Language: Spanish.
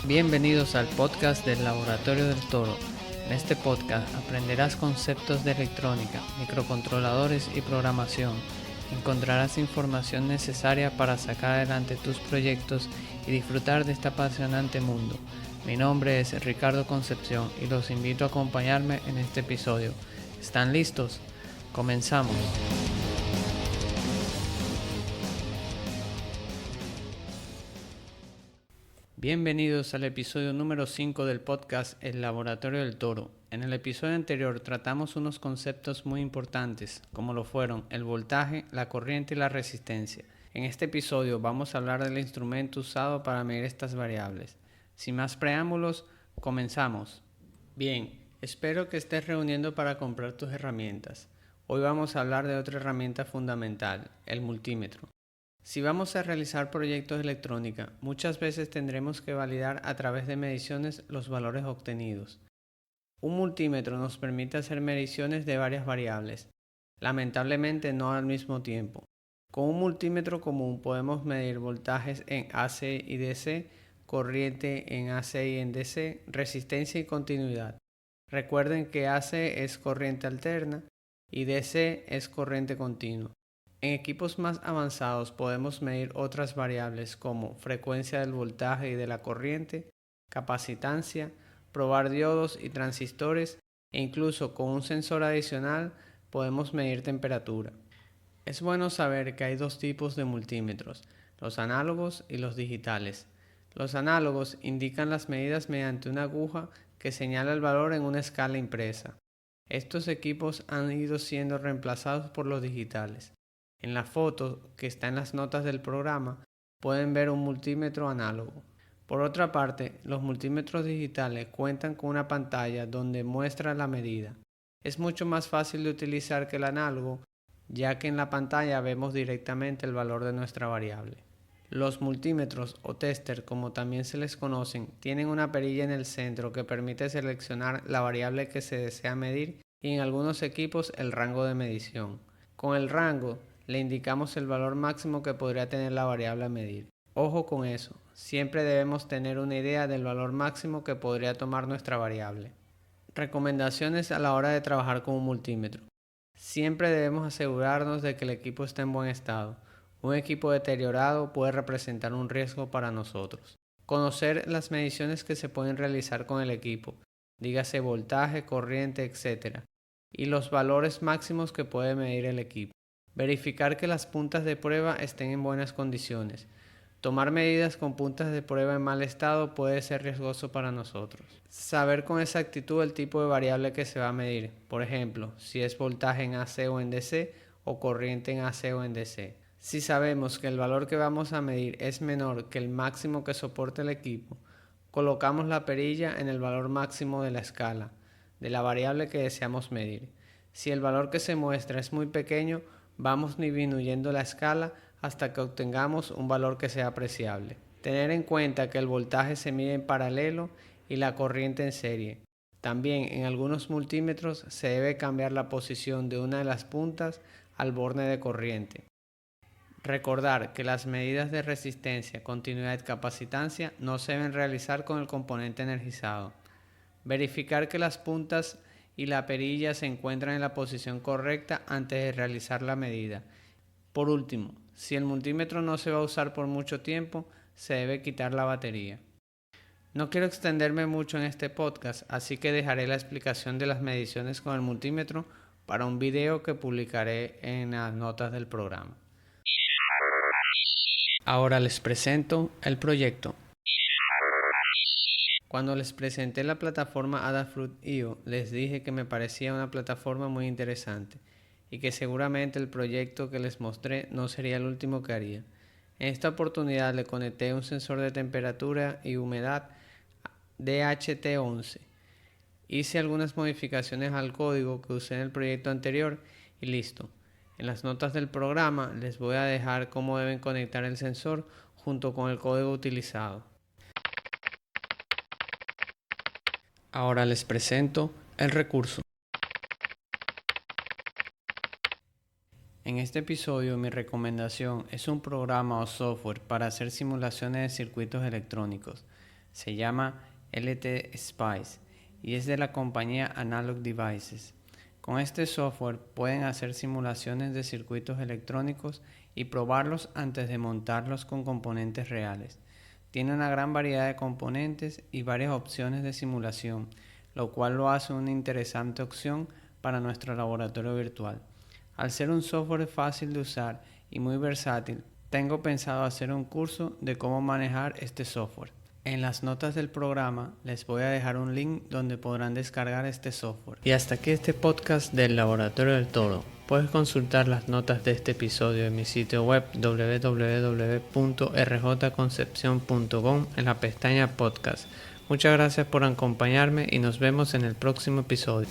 Bienvenidos al podcast del Laboratorio del Toro. En este podcast aprenderás conceptos de electrónica, microcontroladores y programación. Encontrarás información necesaria para sacar adelante tus proyectos y disfrutar de este apasionante mundo. Mi nombre es Ricardo Concepción y los invito a acompañarme en este episodio. ¿Están listos? Comenzamos. Bienvenidos al episodio número 5 del podcast El Laboratorio del Toro. En el episodio anterior tratamos unos conceptos muy importantes, como lo fueron el voltaje, la corriente y la resistencia. En este episodio vamos a hablar del instrumento usado para medir estas variables. Sin más preámbulos, comenzamos. Bien, espero que estés reuniendo para comprar tus herramientas. Hoy vamos a hablar de otra herramienta fundamental, el multímetro. Si vamos a realizar proyectos de electrónica, muchas veces tendremos que validar a través de mediciones los valores obtenidos. Un multímetro nos permite hacer mediciones de varias variables, lamentablemente no al mismo tiempo. Con un multímetro común podemos medir voltajes en AC y DC, corriente en AC y en DC, resistencia y continuidad. Recuerden que AC es corriente alterna y DC es corriente continua. En equipos más avanzados podemos medir otras variables como frecuencia del voltaje y de la corriente, capacitancia, probar diodos y transistores e incluso con un sensor adicional podemos medir temperatura. Es bueno saber que hay dos tipos de multímetros, los análogos y los digitales. Los análogos indican las medidas mediante una aguja que señala el valor en una escala impresa. Estos equipos han ido siendo reemplazados por los digitales. En la foto que está en las notas del programa pueden ver un multímetro análogo. Por otra parte, los multímetros digitales cuentan con una pantalla donde muestra la medida. Es mucho más fácil de utilizar que el análogo, ya que en la pantalla vemos directamente el valor de nuestra variable. Los multímetros o tester, como también se les conocen, tienen una perilla en el centro que permite seleccionar la variable que se desea medir y en algunos equipos el rango de medición. Con el rango le indicamos el valor máximo que podría tener la variable a medir. Ojo con eso, siempre debemos tener una idea del valor máximo que podría tomar nuestra variable. Recomendaciones a la hora de trabajar con un multímetro. Siempre debemos asegurarnos de que el equipo esté en buen estado. Un equipo deteriorado puede representar un riesgo para nosotros. Conocer las mediciones que se pueden realizar con el equipo, dígase voltaje, corriente, etc. y los valores máximos que puede medir el equipo. Verificar que las puntas de prueba estén en buenas condiciones. Tomar medidas con puntas de prueba en mal estado puede ser riesgoso para nosotros. Saber con exactitud el tipo de variable que se va a medir. Por ejemplo, si es voltaje en AC o en DC o corriente en AC o en DC. Si sabemos que el valor que vamos a medir es menor que el máximo que soporta el equipo, colocamos la perilla en el valor máximo de la escala, de la variable que deseamos medir. Si el valor que se muestra es muy pequeño, vamos disminuyendo la escala hasta que obtengamos un valor que sea apreciable. Tener en cuenta que el voltaje se mide en paralelo y la corriente en serie. También en algunos multímetros se debe cambiar la posición de una de las puntas al borde de corriente. Recordar que las medidas de resistencia, continuidad y capacitancia no se deben realizar con el componente energizado. Verificar que las puntas y la perilla se encuentran en la posición correcta antes de realizar la medida. Por último, si el multímetro no se va a usar por mucho tiempo, se debe quitar la batería. No quiero extenderme mucho en este podcast, así que dejaré la explicación de las mediciones con el multímetro para un video que publicaré en las notas del programa. Ahora les presento el proyecto. Cuando les presenté la plataforma Adafruit.io, les dije que me parecía una plataforma muy interesante y que seguramente el proyecto que les mostré no sería el último que haría. En esta oportunidad le conecté un sensor de temperatura y humedad DHT11. Hice algunas modificaciones al código que usé en el proyecto anterior y listo. En las notas del programa les voy a dejar cómo deben conectar el sensor junto con el código utilizado. Ahora les presento el recurso. En este episodio mi recomendación es un programa o software para hacer simulaciones de circuitos electrónicos. Se llama LT Spice y es de la compañía Analog Devices. Con este software pueden hacer simulaciones de circuitos electrónicos y probarlos antes de montarlos con componentes reales. Tiene una gran variedad de componentes y varias opciones de simulación, lo cual lo hace una interesante opción para nuestro laboratorio virtual. Al ser un software fácil de usar y muy versátil, tengo pensado hacer un curso de cómo manejar este software. En las notas del programa les voy a dejar un link donde podrán descargar este software. Y hasta aquí este podcast del Laboratorio del Toro. Puedes consultar las notas de este episodio en mi sitio web www.rjconcepcion.com en la pestaña podcast. Muchas gracias por acompañarme y nos vemos en el próximo episodio.